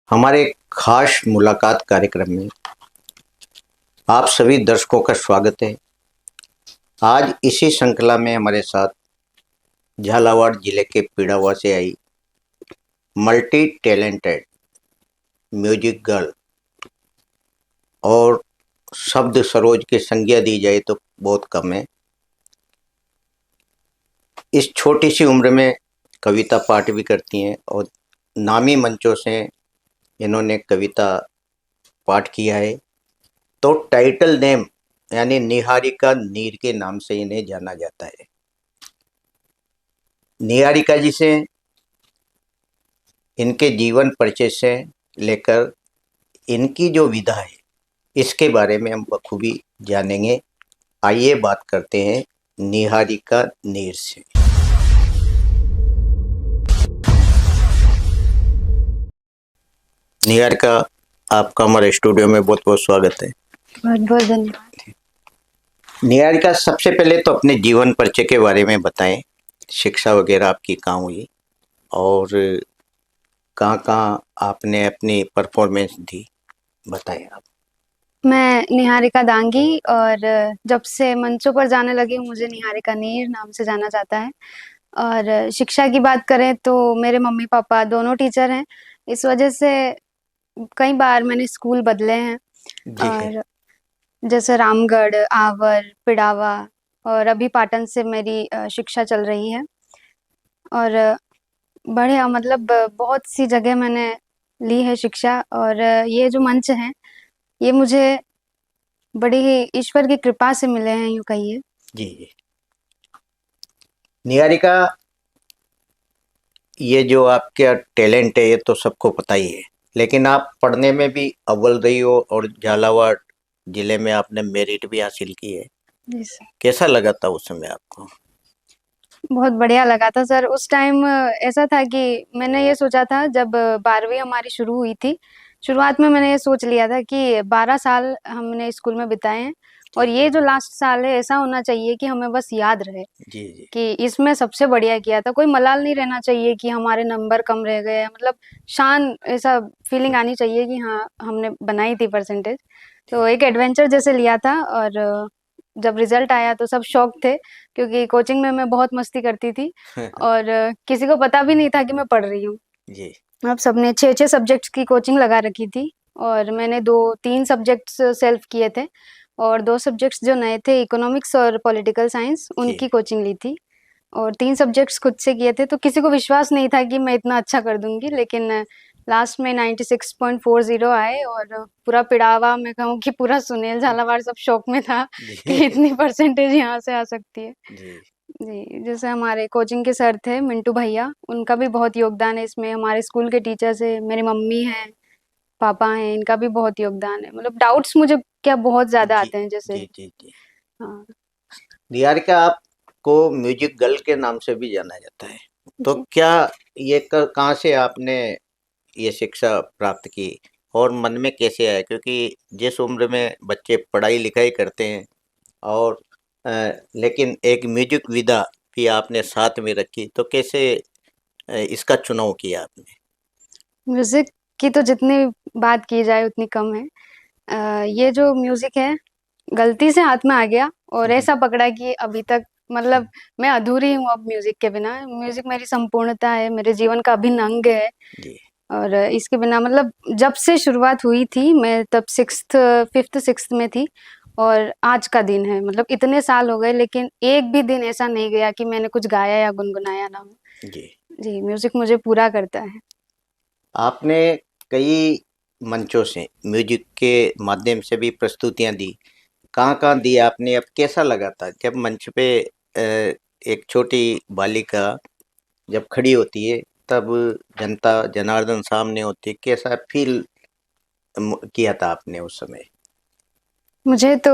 हमारे खास मुलाकात कार्यक्रम में आप सभी दर्शकों का स्वागत है। आज इसी श्रृंखला में हमारे साथ झालावाड़ जिले के पिड़ावा से आई मल्टी टैलेंटेड म्यूजिक गर्ल और शब्द सरोज की संज्ञा दी जाए तो बहुत कम है। इस छोटी सी उम्र में कविता पाठ भी करती हैं और नामी मंचों से इन्होंने कविता पाठ किया है। तो टाइटल नेम यानी निहारिका नीर के नाम से इन्हें जाना जाता है। निहारिका जी से इनके जीवन परिचय से लेकर इनकी जो विधा है इसके बारे में हम बखूबी जानेंगे। आइए बात करते हैं निहारिका नीर से। निहारिका, आपका हमारे स्टूडियो में बहुत बहुत स्वागत है। बहुत बहुत धन्यवाद। निहारिका, सबसे पहले तो अपने जीवन परिचय के बारे में बताएं। शिक्षा वगैरह आपकी कहाँ हुई और कहाँ कहाँ आपने अपनी परफॉर्मेंस दी, बताएं आप। मैं निहारिका दांगी और जब से मंचों पर जाने लगी मुझे निहारिका नीर नाम से जाना जाता है। और शिक्षा की बात करें तो मेरे मम्मी पापा दोनों टीचर हैं, इस वजह से कई बार मैंने स्कूल बदले हैं। और जैसे रामगढ़, आवर, पिड़ावा और अभी पाटन से मेरी शिक्षा चल रही है। और बढ़िया मतलब बहुत सी जगह मैंने ली है शिक्षा। और ये जो मंच हैं ये मुझे बड़ी ही ईश्वर की कृपा से मिले हैं, यूं कहिए। जी जी। निहारिका, ये जो आपका टैलेंट है ये तो सबको पता ही है, लेकिन आप पढ़ने में भी अव्वल रही हो और झालावाड़ जिले में आपने मेरिट भी हासिल की है। जी सर। कैसा लगा था उस समय आपको? बहुत बढ़िया लगा था सर। उस टाइम ऐसा था कि मैंने ये सोचा था जब 12वीं हमारी शुरू हुई थी, शुरुआत में मैंने ये सोच लिया था कि 12 साल हमने स्कूल में बिताए हैं और ये जो लास्ट साल है ऐसा होना चाहिए कि हमें बस याद रहे जी जी। कि इसमें सबसे बढ़िया किया था। कोई मलाल नहीं रहना चाहिए कि हमारे नंबर कम रह गए, मतलब शान ऐसा फीलिंग आनी चाहिए कि हाँ हमने बनाई थी परसेंटेज। तो एक एडवेंचर जैसे लिया था। और जब रिजल्ट आया तो सब शॉक थे क्योंकि कोचिंग में मैं बहुत मस्ती करती थी और किसी को पता भी नहीं था कि मैं पढ़ रही हूँ। जी। अब सबने 6-6 सब्जेक्ट्स की कोचिंग लगा रखी थी और मैंने 2-3 सब्जेक्ट्स सेल्फ किए थे और 2 सब्जेक्ट्स जो नए थे, इकोनॉमिक्स और पॉलिटिकल साइंस, उनकी कोचिंग ली थी और 3 सब्जेक्ट्स खुद से किए थे। तो किसी को विश्वास नहीं था कि मैं इतना अच्छा कर दूंगी, लेकिन लास्ट में 96.40 आए और पूरा पिड़ावा, मैं कहूँ कि पूरा सुनील झालावाड़ सब शौक में था कि इतनी परसेंटेज यहाँ से आ सकती है। जी जी, जैसे हमारे कोचिंग के सर थे मिंटू भैया, उनका भी बहुत योगदान है इसमें। हमारे स्कूल के टीचर्स है, मेरी मम्मी हैं, पापा हैं, इनका भी बहुत योगदान है। मतलब डाउट्स मुझे क्या बहुत ज्यादा जी आते हैं जैसे। जी जी जी। हाँ निहारिका, आपको म्यूजिक गर्ल के नाम से भी जाना जाता है, तो जी। क्या ये कहाँ से आपने ये शिक्षा प्राप्त की और मन में कैसे आया? क्योंकि जिस उम्र में बच्चे पढ़ाई लिखाई करते हैं और लेकिन एक म्यूजिक विधा भी आपने साथ में रखी, तो कैसे इसका चुनाव किया आपने? म्यूजिक की तो जितनी बात की जाए उतनी कम है। ये जो म्यूजिक है गलती से हाथ में आ गया और ऐसा पकड़ा कि अभी तक मतलब मैं अधूरी हूँ अब म्यूजिक के बिना। म्यूजिक मेरी संपूर्णता है, मेरे जीवन का अभिन्न अंग है। जी और इसके बिना मतलब जब से शुरुआत हुई थी मैं तब 5th 6th में थी और आज का दिन है, मतलब इतने साल हो गए लेकिन एक भी दिन ऐसा नहीं गया कि मैंने कुछ गाया या गुनगुनाया ना हो। जी। जी, म्यूजिक मुझे पूरा करता है। आपने कई मंचों से म्यूजिक के माध्यम से भी प्रस्तुतियां दी, कहाँ-कहाँ दी आपने? अब कैसा लगा था जब मंच पे एक छोटी बालिका जब खड़ी होती है, तब जनता जनार्दन सामने होती है, कैसा फील किया था आपने उस समय? मुझे तो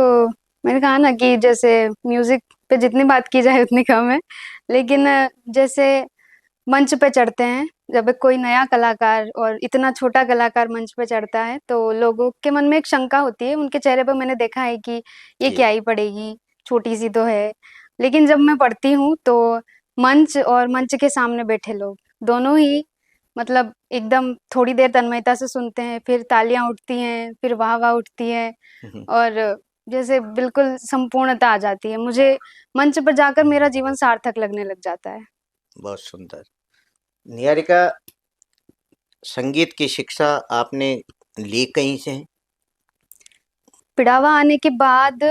मैंने कहा ना कि जैसे म्यूजिक पे जितनी बात की जाए उतनी कम है, लेकिन जैसे मंच पे चढ़ते हैं, जब एक कोई नया कलाकार और इतना छोटा कलाकार मंच पे चढ़ता है तो लोगों के मन में एक शंका होती है। उनके चेहरे पे मैंने देखा है कि ये जी क्या ही पढ़ेगी, छोटी सी तो है। लेकिन जब मैं पढ़ती हूँ तो मंच और मंच के सामने बैठे लोग दोनों ही मतलब एकदम थोड़ी देर तन्मयता से सुनते हैं, फिर तालियाँ उठती हैं, फिर वाह-वाह उठती है हम्म, और जैसे बिल्कुल संपूर्णता आ जाती है। मुझे मंच पर जाकर मेरा जीवन सार्थक लगने लग जाता है। बहुत सुंदर। निहारिका, संगीत की शिक्षा आपने ली कहीं से? पिड़ावा आने के बाद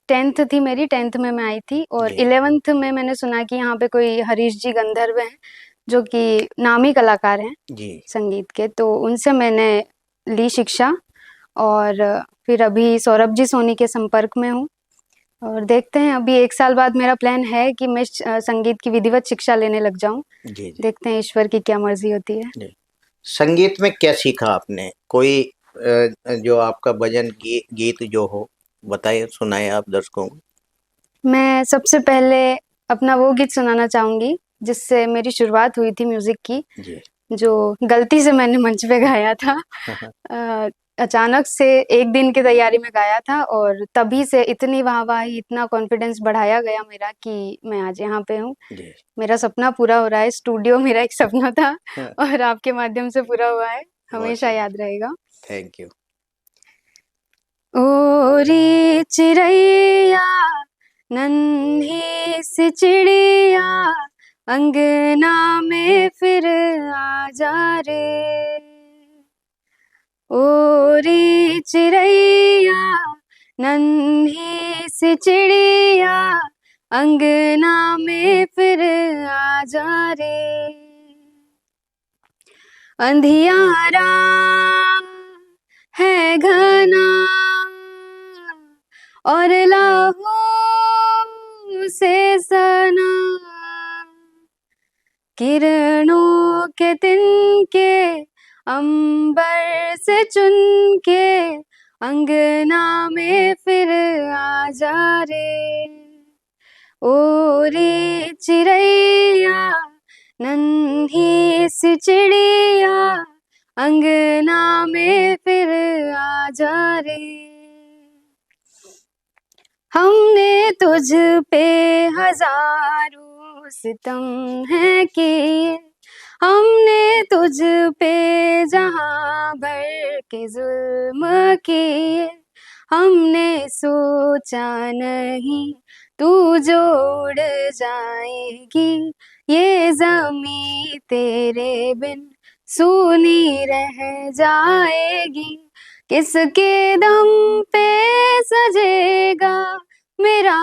10th थी मेरी, 10th में मैं आई थी और जी 11th में मैंने सुना कि यहाँ पे कोई हरीश जी गंधर्व हैं, जो कि नामी कलाकार हैं जी। संगीत के, तो उनसे मैंने ली शिक्षा और फिर अभी सौरभ जी सोनी के संपर्क में हूँ और देखते हैं अभी 1 साल बाद मेरा प्लान है कि मैं संगीत की विधिवत शिक्षा लेने लग जाऊँ। जी जी देखते हैं ईश्वर की क्या मर्ज़ी होती है। जी। संगीत में क्या सीखा आपने? कोई जो आपका भजन गीत जो हो, बताइए, सुनाए आप दर्शकों को। मैं सबसे पहले अपना वो गीत सुनाना चाहूँगी, जिससे मेरी शुरुआत हुई थी म्यूज़िक की, जी जो गलती से मैंने मंच पे गाया था। अ, अचानक से एक दिन की तैयारी में गाया था और तभी से इतनी वाहवाही, इतना कॉन्फिडेंस बढ़ाया गया मेरा कि मैं आज यहाँ पे हूँ। जी। मेरा सपना पूरा हो रहा है, स्टूडियो मेरा एक सपना था हाँ, और आपके माध्यम से पूरा हुआ है, बहुत हमेशा सुंदर। याद रहेगा। Thank you. ओ रे चिड़ैया नन्ही सी चिड़िया अंगना में फिर आ जा रे। ओ रे चिड़ैया नन्ही सी चिड़िया अंगना में फिर आ जा रे। अंधियारा है घना और लाहों से सना, किरणों के तिनके अंबर से चुन के अंगना में फिर आ जा रे। ओ रे चिड़ैया नन्ही सी चिड़िया अंगना में फिर आ जा रे। हमने तुझ पे हजारों सितम है किए, हमने तुझ पे जहां भर के जुल्म किए, हमने सोचा नहीं तू जोड़ जाएगी, ये ज़मीं तेरे बिन सूनी रह जाएगी। किसके दम पे सजेगा मेरा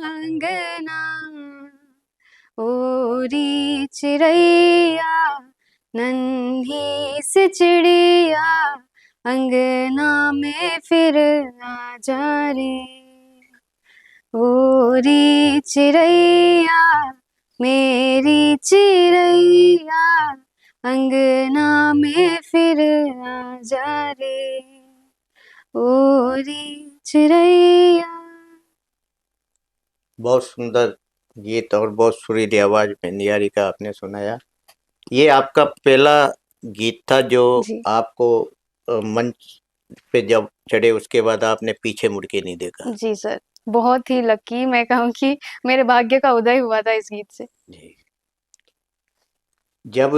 अंगना, ओ रे चिड़ैया नन्ही सी चिड़िया अंगना में फिर आ जा रे। ओ रे चिड़ैया मेरी चिड़ैया अंगना में फिर आ जा रे। ओ रे चिड़ैया। बहुत सुंदर गीत और बहुत सुरीली आवाज में निहारिका आपने सुनाया। ये आपका पहला गीत था जो जी आपको मंच पे जब चढ़े उसके बाद आपने पीछे मुड़ के नहीं देखा। जी सर, बहुत ही लकी मैं कहूँ कि मेरे भाग्य का उदय हुआ था इस गीत से। जी। जब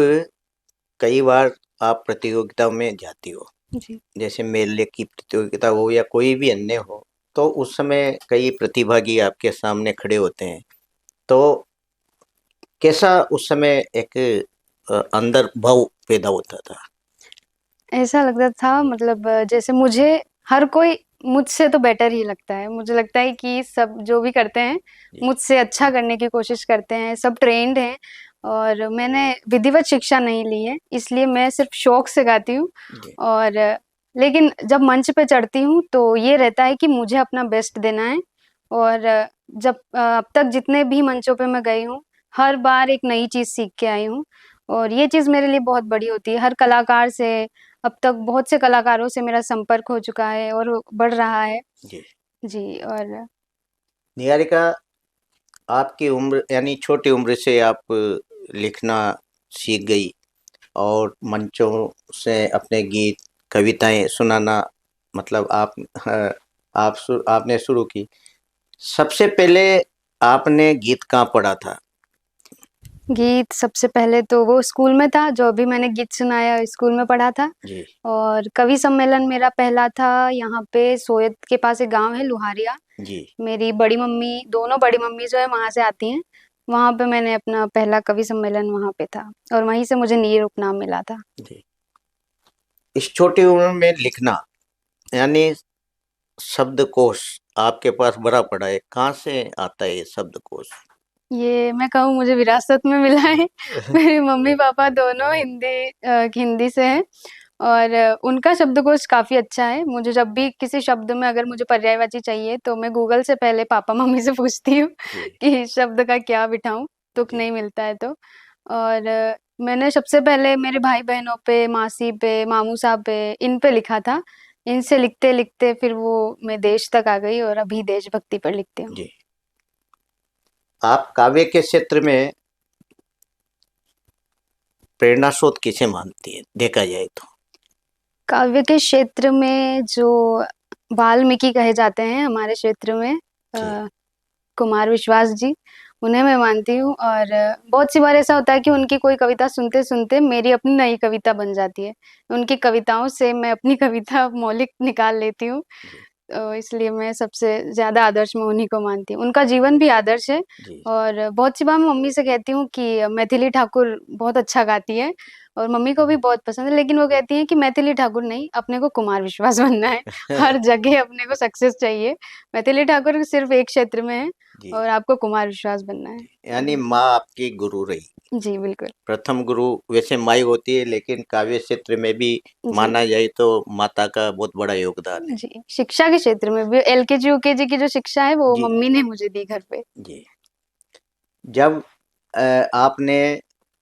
कई बार आप प्रतियोगिताओं में जाती हो, जी जैसे मेले की प्रतियोगिता हो या कोई भी अन्य हो, तो उस समय कई प्रतिभागी आपके सामने खड़े होते हैं, तो कैसा उस समय एक अंदर भाव पैदा होता था? ऐसा लगता था मतलब जैसे मुझे हर कोई मुझसे तो बेटर ही लगता है। मुझे लगता है कि सब जो भी करते हैं, जी मुझसे अच्छा करने की कोशिश करते हैं, सब ट्रेन्ड हैं और मैंने विधिवत शिक्षा नहीं ली है, इसलिए मैं सिर्फ़ शौक से गाती हूँ जी और लेकिन जब मंच पे चढ़ती हूँ, तो ये रहता है कि मुझे अपना बेस्ट देना है और जब अब तक जितने भी मंचों पे मैं गई हूँ, हर बार एक नई चीज़ सीख के आई हूँ और ये चीज़ मेरे लिए बहुत बड़ी होती है। हर कलाकार से अब तक बहुत से कलाकारों से मेरा संपर्क हो चुका है और वो बढ़ रहा है। जी। जी और निहारिका, आपकी उम्र यानी छोटी उम्र से आप लिखना सीख गई और मंचों से अपने गीत, कविताएं सुनाना, मतलब आपने शुरू की। सबसे पहले आपने गीत कहाँ पढ़ा था? गीत सबसे पहले तो वो स्कूल में था, जो अभी मैंने गीत सुनाया स्कूल में पढ़ा था। जी। और कवि सम्मेलन मेरा पहला था यहाँ पे सोयत के पास एक गाँव है लुहारिया। जी। मेरी बड़ी मम्मी, दोनों बड़ी मम्मी जो है वहाँ से आती हैं। वहाँ पे मैंने अपना पहला कवि सम्मेलन वहाँ पे था और वहीं से मुझे नीर उपनाम मिला था। जी। इस छोटी उम्र में लिखना यानी शब्दकोश आपके पास भरा पड़ा है, कहाँ से आता है ये शब्दकोश? ये मैं कहूँ मुझे विरासत में मिला है। मेरे मम्मी-पापा दोनों हिंदी से हैं और उनका शब्दकोश काफ़ी अच्छा है। मुझे जब भी किसी शब्द में अगर मुझे पर्यायवाची चाहिए तो मैं गूगल से पहले पापा-मम्मी से पूछती हूँ जी। कि इस शब्द का क्या बिठाऊँ, तुक जी। नहीं मिलता है तो। और मैंने सबसे पहले मेरे भाई-बहनों पे, मासी पे, मामू साहब पे, इन पे लिखा था। इनसे लिखते-लिखते फिर वो मैं देश तक आ गई और अभी देशभक्ति पर लिखती हूँ। जी। आप काव्य के क्षेत्र में प्रेरणा स्रोत किसे मानती हैं, देखा जाए तो? काव्य के क्षेत्र में जो वाल्मीकि कहे जाते हैं हमारे क्षेत्र में, जी। कुमार विश्वास जी, उन्हें मैं मानती हूँ और बहुत सी बार ऐसा होता है कि उनकी कोई कविता सुनते-सुनते मेरी अपनी नई कविता बन जाती है। उनकी कविताओं से मैं अपनी कविता मौलिक निकाल लेती हूँ। जी। इसलिए मैं सबसे ज़्यादा आदर्श मैं उन्हीं को मानती हूँ। उनका जीवन भी आदर्श है जी। और बहुत सी बार मैं मम्मी से कहती हूँ कि मैथिली ठाकुर बहुत अच्छा गाती है और मम्मी को भी बहुत पसंद है, लेकिन वो कहती हैं कि मैथिली ठाकुर नहीं, अपने को कुमार विश्वास बनना है। हर जगह अपने को सक्सेस चाहिए। मैथिली ठाकुर सिर्फ़ एक क्षेत्र में है जी। और आपको कुमार विश्वास बनना है। यानी माँ आपकी गुरु रही। जी, बिल्कुल। प्रथम गुरु वैसे माँ ही होती है, लेकिन काव्य क्षेत्र में भी जी। माना जाए तो माता का बहुत बड़ा योगदान है। जी, शिक्षा के क्षेत्र में भी एलकेजी, यूकेजी की जो शिक्षा है वो जी। मम्मी ने मुझे दी घर पे। जी। जब आपने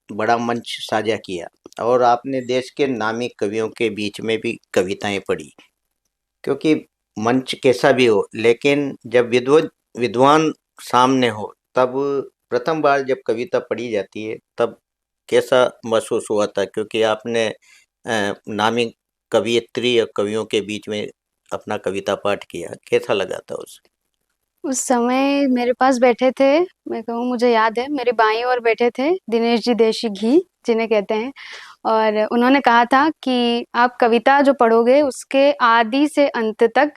बड़ा मंच साझा किया और आपने देश के नामी कवियों के बीच में भी कविताएं पढ़ी, क्योंकि मंच कैसा भी हो, लेकिन जब विद्वान सामने हो तब प्रथम बार जब कविता पढ़ी जाती है तब कैसा महसूस हुआ था? क्योंकि आपने नामी कवियत्री और कवियों के बीच में अपना कविता पाठ किया, कैसा लगा था उस समय मेरे पास बैठे थे, मैं कहूँ मुझे याद है मेरे बाईं ओर बैठे थे दिनेश जी देशी घी जिन्हें कहते हैं और उन्होंने कहा था कि आप कविता जो पढ़ोगे उसके आदि से अंत तक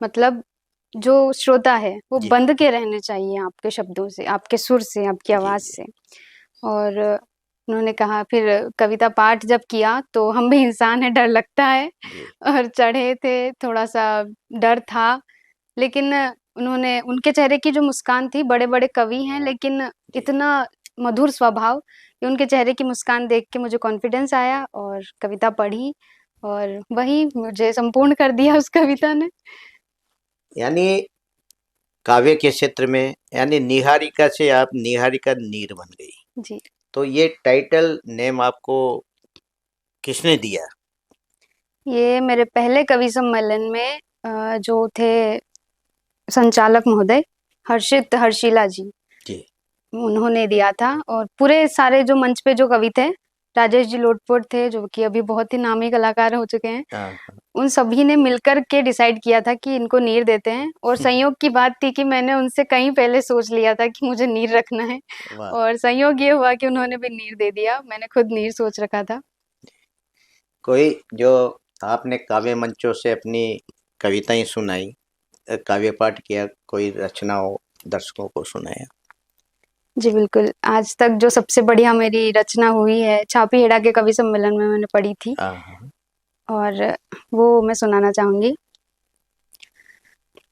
मतलब जो श्रोता है वो जी। बंध के रहने चाहिए आपके शब्दों से, आपके सुर से, आपकी जी। आवाज़ से। और उन्होंने कहा फिर कविता पाठ जब किया तो हम भी इंसान हैं, डर लगता है जी। और चढ़े थे, थोड़ा-सा डर था। लेकिन उन्होंने उनके चेहरे की जो मुस्कान थी, बड़े-बड़े कवि हैं लेकिन जी। इतना मधुर स्वभाव कि उनके चेहरे की मुस्कान देख के मुझे कॉन्फिडेंस आया और कविता पढ़ी और वही मुझे संपूर्ण कर दिया उस कविता ने। यानी काव्य के क्षेत्र में यानी निहारिका से आप निहारिका नीर बन गई। जी। तो ये टाइटल नेम आपको किसने दिया? ये मेरे पहले कवि सम्मेलन में जो थे संचालक महोदय हर्षिला जी, जी। उन्होंने दिया था और पूरे सारे जो मंच पे जो कवि थे, राजेश जी लोटपोट थे जो कि अभी बहुत ही नामी कलाकार हो चुके हैं। हाँ। उन सभी ने मिलकर के डिसाइड किया था कि इनको नीर देते हैं और संयोग की बात थी कि मैंने उनसे कहीं पहले सोच लिया था कि मुझे नीर रखना है वाह! और संयोग ये हुआ कि उन्होंने भी नीर दे दिया। मैंने खुद नीर सोच रखा था। कोई जो आपने काव्य मंचों से अपनी कविताएं सुनाई, काव्य पाठ किया, कोई रचना हो दर्शकों को सुनाया? जी, बिल्कुल। आज तक जो सबसे बढ़िया मेरी रचना हुई है, छापी हेड़ा के कवि सम्मेलन में मैंने पढ़ी थी हाँ, हाँ। और वो मैं सुनाना चाहूँगी।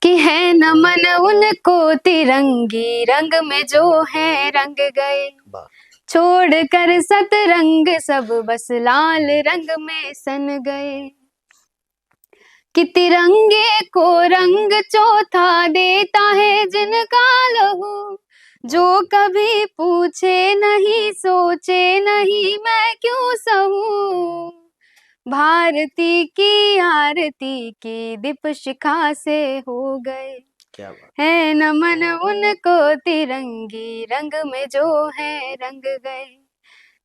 कि है नमन उनको तिरंगी रंग में जो है रंग गए, वाह! छोड़ कर सतरंग सब बस लाल रंग में सन गए। कि तिरंगे को रंग चौथा देता है जिनका लहू, जो कभी पूछे नहीं सोचे नहीं मैं क्यों सहूं। भारती की आरती की दीप शिखा से हो गए, क्या बात! है नमन उनको तिरंगी रंग में जो है रंग गए,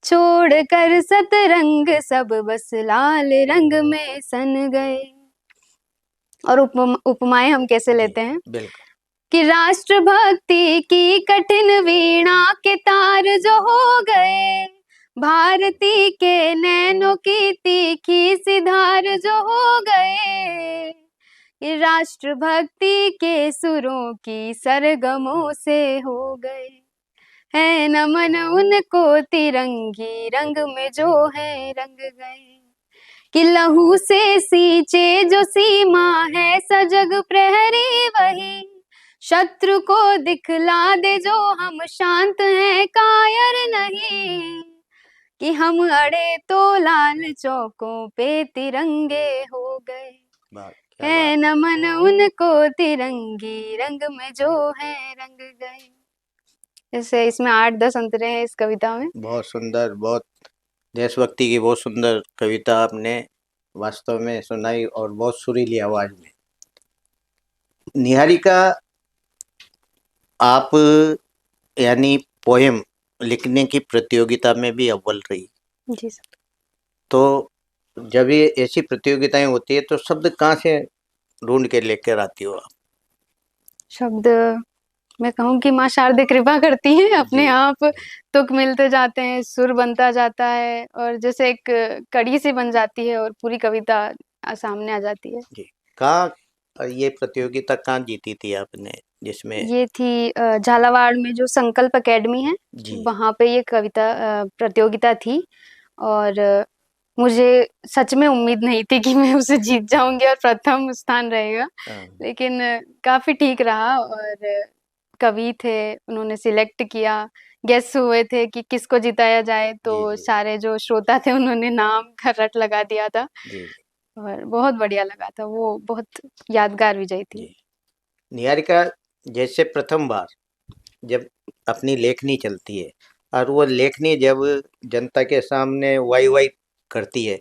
छोड़ कर सतरंग सब बस लाल रंग में सन गए। और उपमाएं हम कैसे जी, लेते हैं? बिल्कुल। कि राष्ट्र भक्ति की कठिन वीणा के तार जो हो गए, भारती के नैनों की तीखी सी धार जो हो गए, ये राष्ट्र भक्ति के सुरों की सरगमों से हो गए, है नमन उनको तिरंगी रंग में जो है रंग गए, कि लहू से सींचे जो सीमा है सजग प्रहरी वही, शत्रु को दिखला दे जो हम शांत हैं कायर नहीं, कि हम अड़े तो लाल चौकों पे तिरंगे हो गए, क्या है बात। नमन उनको तिरंगी रंग में जो है रंग गए। जैसे इसमें 8-10 अंतरे हैं इस कविता में। बहुत सुंदर, बहुत देशभक्ति की बहुत सुंदर कविता आपने वास्तव में सुनाई और बहुत सुरीली आवाज में। निहारिका, आप यानी पोएम लिखने की प्रतियोगिता में भी अव्वल रही, जी सर। तो जब ये ऐसी प्रतियोगिताएं होती है तो शब्द कहाँ से ढूंढ के लेकर आती हो आप? शब्द मैं कहूँ कि माँ शारदे कृपा करती हैं, अपने जी। आप तुक मिलते जाते हैं, सुर बनता जाता है और जैसे एक कड़ी सी बन जाती है और पूरी कविता सामने आ जाती है। जी। कहाँ ये प्रतियोगिता कहाँ जीती थी आपने, जिसमें? ये थी झालावाड़ में जो संकल्प एकेडमी है, जी। वहाँ पे ये कविता प्रतियोगिता थी और मुझे सच में उम्मीद नहीं थी कि मैं उसे जीत जाऊँगी और प्रथम स्थान रहेगा, हाँ। लेकिन काफ़ी ठीक रहा और कवि थे, उन्होंने सिलेक्ट किया, गेस हुए थे कि किसको जिताया जाए, जी, तो जी, सारे जो श्रोता थे उन्होंने नाम का रट लगा दिया था जी, जी, और बहुत बढ़िया लगा था, वो बहुत यादगार विजय थी। जी। निहारिका, जैसे प्रथम बार जब अपनी लेखनी चलती है और वो लेखनी जब जनता के सामने वाई करती है,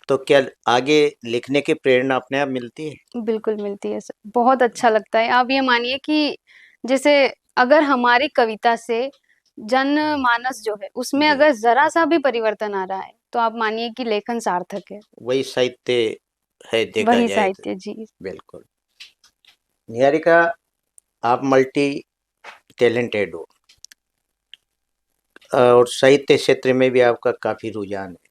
तो क्या आगे लिखने की प्रेरणा अपने आप मिलती है? बिल्कुल मिलती है सर, बहुत अच्छा लगता है। आप ये मानिए कि जैसे अगर हमारी कविता से जनमानस जो है, उसमें जी। अगर ज़रा-सा भी परिवर्तन आ रहा है, तो आप मानिए कि लेखन सार्थक है। वही साहित्य है देखा वही जाए तो। साहित्य, जी। बिल्कुल। निहारिका, आप मल्टी टैलेंटेड हो और साहित्य क्षेत्र में भी आपका काफ़ी रुझान है।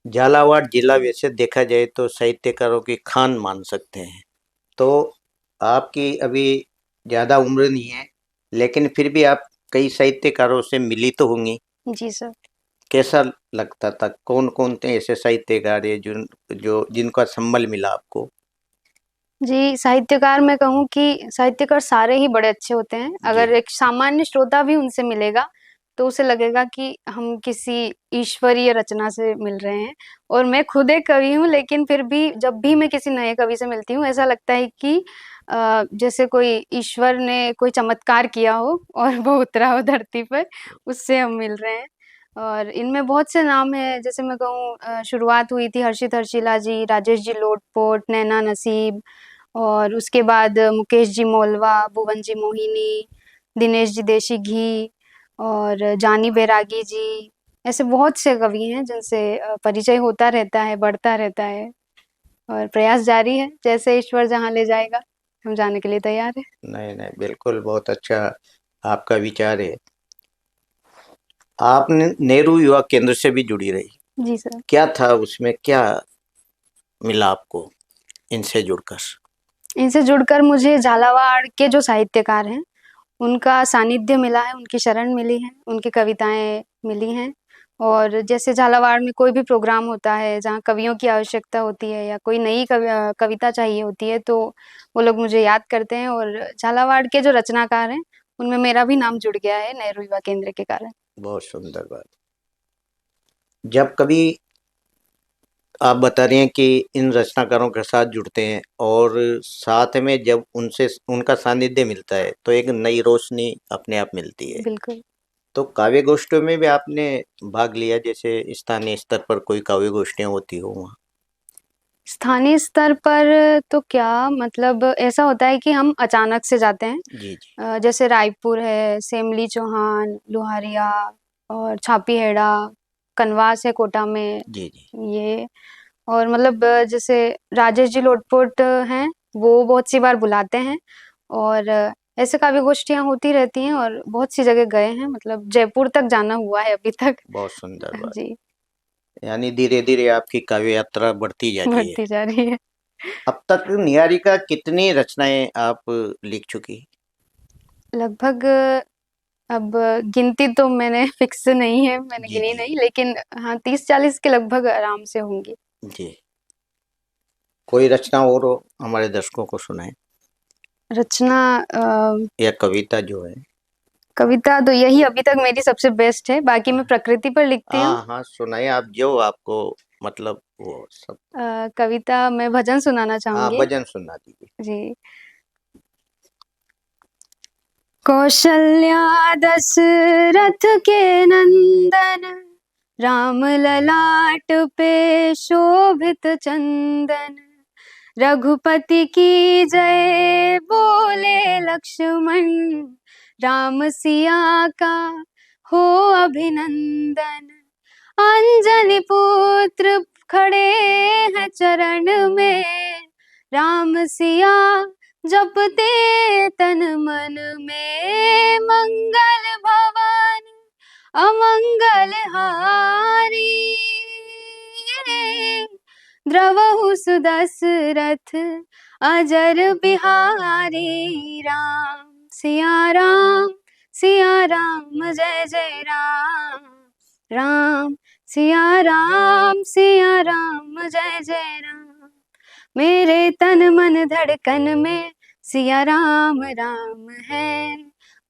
झालावाड़ जिला वैसे देखा जाए तो साहित्यकारों की खान मान सकते हैं, तो आपकी अभी ज़्यादा उम्र नहीं है, लेकिन फिर भी आप कई साहित्यकारों से मिली तो होंगी। जी सर। कैसा लगता था? कौन-कौन थे ऐसे साहित्यकार हैं जो जिनका सम्मल मिला आपको? जी, साहित्यकार मैं कहूँ कि साहित्यकार सारे ही बड़े अच्छे होते हैं। जी। अगर एक सामान्य श्रोता भी उनसे मिलेगा, तो उसे लगेगा कि हम किसी ईश्वरीय रचना से मिल रहे हैं और मैं खुद एक कवि हूँ, लेकिन फिर भी जब भी मैं किसी नए कवि से मिलती हूँ, ऐसा लगता है कि जैसे कोई ईश्वर ने कोई चमत्कार किया हो और वो उतरा हो धरती पर, उससे हम मिल रहे हैं। और इनमें बहुत से नाम हैं, जैसे मैं कहूँ शुरुआत हुई थी हर्षित हर्षिला जी, राजेश जी लोटपोट, नैना नसीब और उसके बाद मुकेश जी मोलवा, भुवन जी मोहिनी, दिनेश जी देशी घी और जानी बैरागी जी, ऐसे बहुत से कवि हैं जिनसे परिचय होता रहता है, बढ़ता रहता है और प्रयास जारी है। जैसे ईश्वर जहाँ ले जाएगा, हम जाने के लिए तैयार हैं। नहीं, नहीं, बिल्कुल बहुत अच्छा आपका विचार है। आपने नेहरू युवा केंद्र से भी जुड़ी रही। जी सर। क्या था उसमें, क्या मिला आपको इनसे जुड़कर? इनसे जुड़कर मुझे झालावाड़ के जो साहित्यकार हैं, उनका सानिध्य मिला है, उनकी शरण मिली है, उनकी कविताएँ मिली हैं और जैसे झालावाड़ में कोई भी प्रोग्राम होता है, जहाँ कवियों की आवश्यकता होती है या कोई नई कविता चाहिए होती है, तो वो लोग मुझे याद करते हैं और झालावाड़ के जो रचनाकार हैं, उनमें मेरा भी नाम जुड़ गया है नेहरू युवा केंद्र के कारण। बहुत सुंदर बात। जब कभी आप बता रही हैं कि इन रचनाकारों के साथ जुड़ते हैं और साथ में जब उनसे उनका सानिध्य मिलता है, तो एक नई रोशनी अपने आप मिलती है। बिल्कुल। तो काव्य गोष्ठियों में भी आपने भाग लिया, जैसे स्थानीय स्तर पर कोई काव्य गोष्ठियाँ होती हो वहाँ? स्थानीय स्तर पर तो क्या मतलब ऐसा होता है कि हम अचानक से जाते हैं। जी, जी। जैसे रायपुर है, सेमली चौहान, लोहारिया और छापीहेड़ा, कनवास है कोटा में, जी, जी। ये और मतलब जैसे राजेश जी लोटपोट हैं, वो बहुत सी बार बुलाते हैं और ऐसे काव्य गोष्ठियाँ होती रहती हैं और बहुत सी जगह गए हैं, मतलब जयपुर तक जाना हुआ है अभी तक। बहुत सुंदर बात। जी, यानी धीरे-धीरे आपकी काव्य यात्रा बढ़ती जा रही है। बढ़ती जा रही है। अब तक निहारिका कितनी रचनाएँ आप लिख चुकी? लगभग अब गिनती तो मैंने फिक्स नहीं है, मैंने जी, गिनी जी। नहीं, लेकिन हाँ, 30-40 के लगभग आराम से होंगी। जी। कोई रचना और हो हमारे दर्शकों को सुनाएँ रचना या कविता जो है? कविता तो यही अभी तक मेरी सबसे बेस्ट है, बाकी मैं प्रकृति पर लिखती हूँ। हाँ, हाँ, सुनाइए आप जो आपको मतलब वो सब। कविता मैं भजन सुनाना हाँ, चाहूँगी। भजन सुना दीजिए। जी। कौशल्या दशरथ के नंदन, राम ललाट पे शोभित चंदन। रघुपति की जय बोले लक्ष्मण, राम सिया का हो अभिनंदन। अंजनी पुत्र खड़े हैं चरण में, राम सिया जपते तन मन में। मंगल भवन अमंगल हारी, द्रवहु सुदशरथ अजर बिहारी। राम सिया राम जय जय राम। राम सिया राम जय जय राम। मेरे तन मन धड़कन में सिया राम राम है।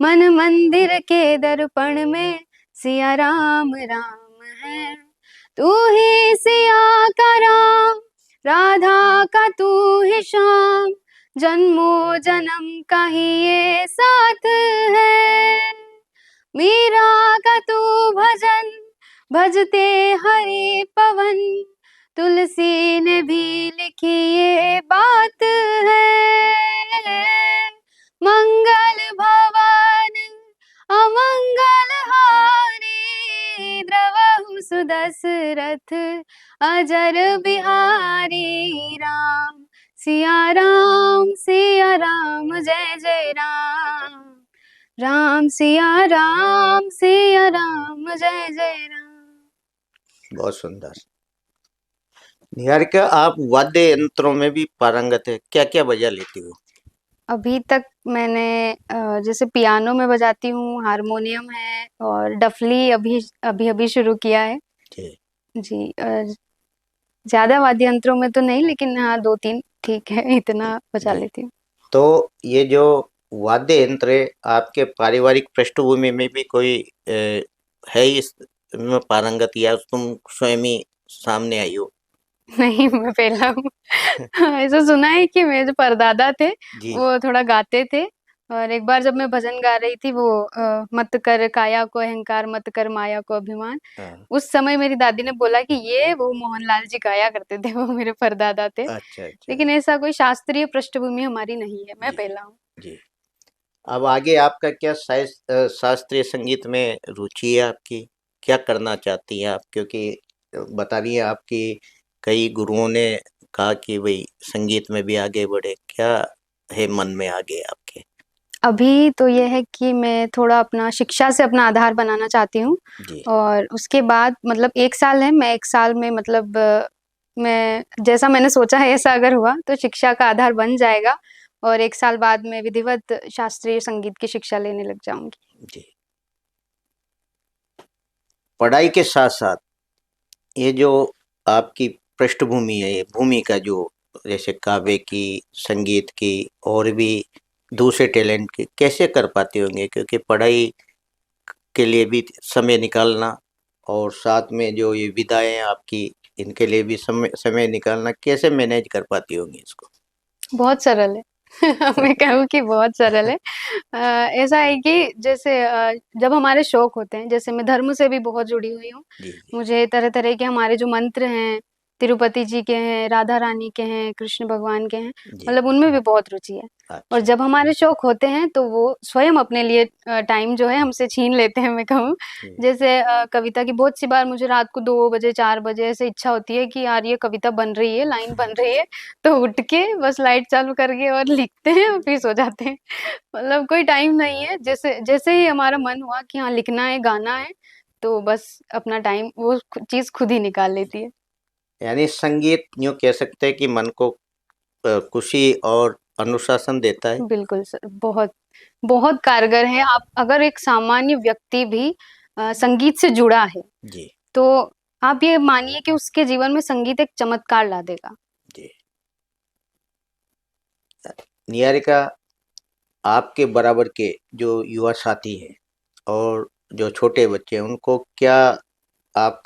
मन मंदिर के दर्पण में सिया राम राम है। तू ही सिया का राम, राधा का तू ही श्याम। जन्मों जन्म का ही ये साथ है। मीरा का तू भजन भजते हरि पवन। तुलसी ने भी लिखी ये बात है। मंगल भवन अमंगल हारी, द्रवहु सुदशरथ अजर बिहारी। राम सिया राम जय जय राम। राम सिया राम जय जय राम। बहुत सुंदर। निहारिका आप वाद्य यंत्रों में भी पारंगत है, क्या-क्या बजा लेती हो? अभी तक मैंने जैसे पियानो में बजाती हूँ, हारमोनियम है और डफली अभी शुरू किया है। जी। जी, ज़्यादा वाद्य यंत्रों में तो नहीं, लेकिन हाँ 2-3 ठीक है, इतना बजा जी। लेती हूँ। तो ये जो वाद्य यंत्र है, आपके पारिवारिक पृष्ठभूमि में भी कोई है इसमें पारंगत या तुम स्वयं ही सामने आई हो? नहीं, मैं पहला हूँ। ऐसा सुना है कि मेरे जो परदादा थे, जी। वो थोड़ा गाते थे और एक बार जब मैं भजन गा रही थी वो मत कर काया को अहंकार, मत कर माया को अभिमान। हाँ। उस समय मेरी दादी ने बोला कि ये वो मोहनलाल जी गाया करते थे, वो मेरे परदादा थे। अच्छा, अच्छा। लेकिन ऐसा कोई शास्त्रीय पृष्ठभूमि हमारी नहीं है, मैं जी, पहला हूँ। जी। अब आगे आपका क्या शास्त्रीय संगीत में रुचि है आपकी? क्या करना चाहती हैं आप? क्योंकि बता रही हैं आपकी कई गुरुओं ने कहा कि भई संगीत में भी आगे बढ़े। क्या है मन में आगे आपके? अभी तो ये है कि मैं थोड़ा अपना शिक्षा से अपना आधार बनाना चाहती हूँ जी, और उसके बाद मतलब 1 साल है, मैं 1 साल में मतलब मैं जैसा मैंने सोचा है ऐसा अगर हुआ तो शिक्षा का आधार बन जाएगा और 1 साल बाद मैं विधिवत शास्त्रीय संगीत की शिक्षा लेने लग जाऊँगी। जी। पढ़ाई के साथ-साथ ये जो आपकी पृष्ठभूमि है, ये भूमिका जो जैसे काव्य की, संगीत की और भी दूसरे टैलेंट की, कैसे कर पाते होंगे? क्योंकि पढ़ाई के लिए भी समय निकालना और साथ में जो ये विधाएँ हैं आपकी, इनके लिए भी समय समय निकालना, कैसे मैनेज कर पाती होंगी इसको? बहुत सरल है। मैं कहूँ कि बहुत सरल है। ऐसा है कि जैसे जब हमारे शौक होते हैं, जैसे मैं धर्म से भी बहुत जुड़ी हुई हूँ। जी, जी। मुझे तरह-तरह के हमारे जो मंत्र हैं, तिरुपति जी के हैं, राधा रानी के हैं, कृष्ण भगवान के हैं, जी। मतलब उनमें भी बहुत रुचि है। और अच्छा। जब हमारे शौक होते हैं तो वो स्वयं अपने लिए टाइम जो है हमसे छीन लेते हैं, मैं कहूँ। जी। जैसे कविता की बहुत सी बार मुझे रात को 2 बजे 4 बजे ऐसे इच्छा होती है कि यार ये कविता बन रही है, लाइन बन रही है, तो उठ के बस लाइट चालू करके और लिखते हैं और फिर सो जाते हैं। मतलब कोई टाइम नहीं है, जैसे जैसे ही हमारा मन हुआ कि हाँ लिखना है, गाना है, तो बस अपना टाइम वो चीज़ खुद ही निकाल लेती है। यानी संगीत यूँ कह सकते हैं कि मन को खुशी और अनुशासन देता है। बिल्कुल सर, बहुत, बहुत कारगर है। आप अगर एक सामान्य व्यक्ति भी संगीत से जुड़ा है, जी। तो आप ये मानिए कि उसके जीवन में संगीत एक चमत्कार ला देगा। जी। निहारिका, आपके बराबर के जो युवा साथी हैं और जो छोटे बच्चे हैं, उनको क्या आप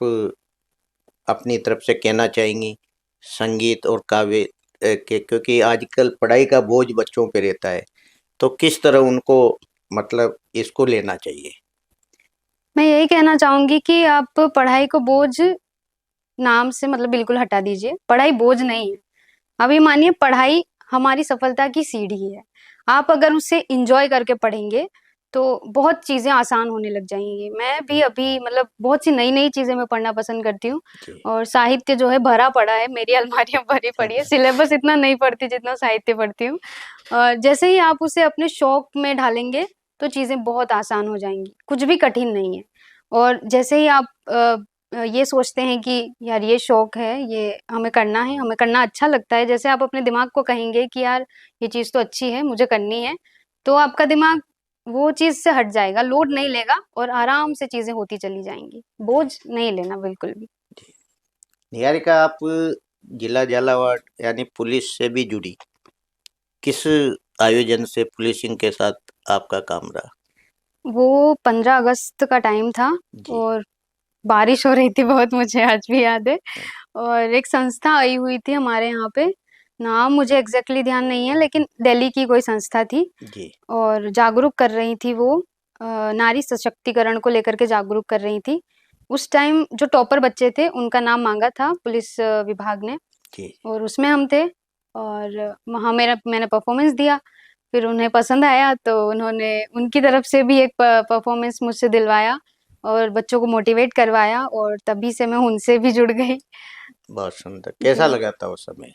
अपनी तरफ से कहना चाहेंगी संगीत और काव्य के, क्योंकि आजकल पढ़ाई का बोझ बच्चों पे रहता है, तो किस तरह उनको मतलब इसको लेना चाहिए? मैं यही कहना चाहूँगी कि आप पढ़ाई को बोझ नाम से मतलब बिल्कुल हटा दीजिए। पढ़ाई बोझ नहीं है। अब ये मानिए पढ़ाई हमारी सफलता की सीढ़ी है। आप अगर उसे एन्जॉय करके पढ़ेंगे, तो बहुत चीज़ें आसान होने लग जाएँगी। मैं भी अभी मतलब बहुत सी नई-नई चीज़ें मैं पढ़ना पसंद करती हूँ जी। और साहित्य जो है भरा पड़ा है, मेरी अलमारियाँ भरी पड़ी है। अच्छा। सिलेबस इतना नहीं पढ़ती जितना साहित्य पढ़ती हूँ। जैसे ही आप उसे अपने शौक में ढालेंगे, तो चीज़ें बहुत आसान हो जाएँगी। कुछ भी कठिन नहीं है। और जैसे ही आप ये सोचते हैं कि यार ये शौक है, ये हमें करना है, हमें करना अच्छा लगता है। जैसे आप अपने दिमाग को कहेंगे कि यार ये चीज़ तो अच्छी है, मुझे करनी है, तो आपका दिमाग वो चीज़ से हट जाएगा, लोड नहीं लेगा और आराम से चीज़ें होती चली जाएँगी। बोझ नहीं लेना बिल्कुल भी। निहारिका, आप जिला झालावाड़ यानी पुलिस से भी जुड़ी, किस आयोजन से पुलिसिंग के साथ आपका काम रहा? वो 15 अगस्त का टाइम था जी। और बारिश हो रही थी बहुत, मुझे आज भी याद है। हाँ। और एक संस्था आई हुई थी हमारे यहाँ पे, नाम मुझे एग्ज़ैक्टली ध्यान नहीं है लेकिन दिल्ली की कोई संस्था थी जी। और जागरूक कर रही थी वो नारी सशक्तिकरण को लेकर के जागरूक कर रही थी। उस टाइम जो टॉपर बच्चे थे उनका नाम माँगा था पुलिस विभाग ने जी। और उसमें हम थे और वहाँ मैंने परफ़ॉर्मेंस दिया। फिर उन्हें पसंद आया तो उन्होंने उनकी तरफ से भी एक परफ़ॉर्मेंस मुझसे दिलवाया और बच्चों को मोटिवेट करवाया और तभी से मैं उनसे भी जुड़ गई। बहुत सुंदर। कैसा जी। लगा था उस समय?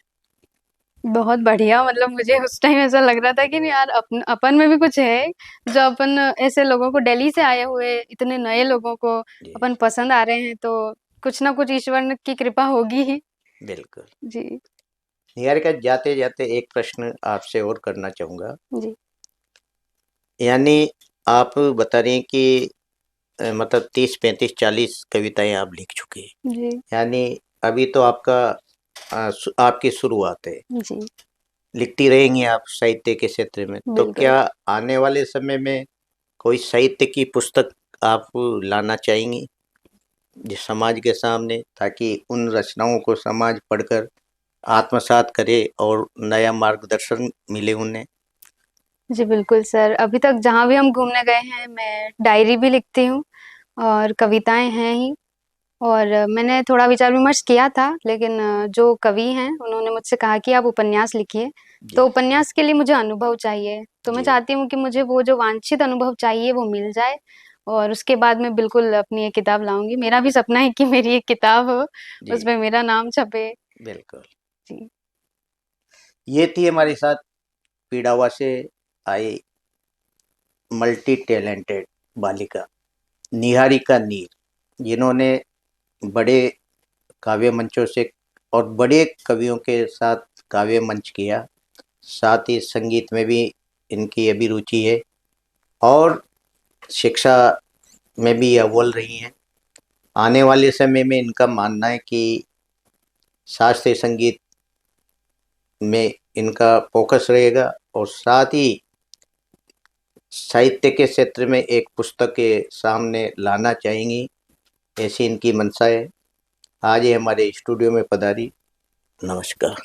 बहुत बढ़िया, मतलब मुझे उस टाइम ऐसा लग रहा था कि नहीं यार अपन में भी कुछ है, जो अपन ऐसे लोगों को दिल्ली से आए हुए इतने नए लोगों को जी। अपन पसंद आ रहे हैं, तो कुछ ना कुछ ईश्वर की कृपा होगी ही। बिल्कुल। जी, निहारिका, जाते-जाते एक प्रश्न आपसे और करना चाहूँगा। जी, यानी आप बता रही हैं कि मतलब 30, 35, 40 कविताएँ आप लिख चुके हैं। जी, यानी अभी तो आपका आपकी शुरुआत है। जी, लिखती रहेंगी आप साहित्य के क्षेत्र में। तो बिल्कुल। क्या आने वाले समय में कोई साहित्य की पुस्तक आप लाना चाहेंगी जिस समाज के सामने, ताकि उन रचनाओं को समाज पढ़कर आत्मसात करे और नया मार्गदर्शन मिले उन्हें? जी, बिल्कुल सर। अभी तक जहाँ भी हम घूमने गए हैं, मैं डायरी भी लिखती हूँ और कविताएँ हैं ही और मैंने थोड़ा विचार-विमर्श किया था, लेकिन जो कवि हैं, उन्होंने मुझसे कहा कि आप उपन्यास लिखिए। जी। तो उपन्यास के लिए मुझे अनुभव चाहिए, तो मैं जी। चाहती हूँ कि मुझे वो जो वांछित अनुभव चाहिए, वो मिल जाए और उसके बाद मैं बिल्कुल अपनी एक किताब लाऊँगी। मेरा भी सपना है कि मेरी एक किताब हो, जी। उसपे मेरा नाम छपे। बिल्कुल। जी, ये थी हमारे साथ पीड़ावा से आई मल्टी टैलेंटेड बालिका निहारिका नीर, जिन्होंने बड़े काव्य मंचों से और बड़े कवियों के साथ काव्य मंच किया। साथ ही संगीत में भी इनकी अभी रुचि है और शिक्षा में भी अव्वल रही हैं। आने वाले समय में इनका मानना है कि शास्त्रीय संगीत में इनका फोकस रहेगा और साथ ही साहित्य के क्षेत्र में एक पुस्तक के सामने लाना चाहेंगी, ऐसी इनकी मंशा है। आज ये हमारे स्टूडियो में पधारी। नमस्कार।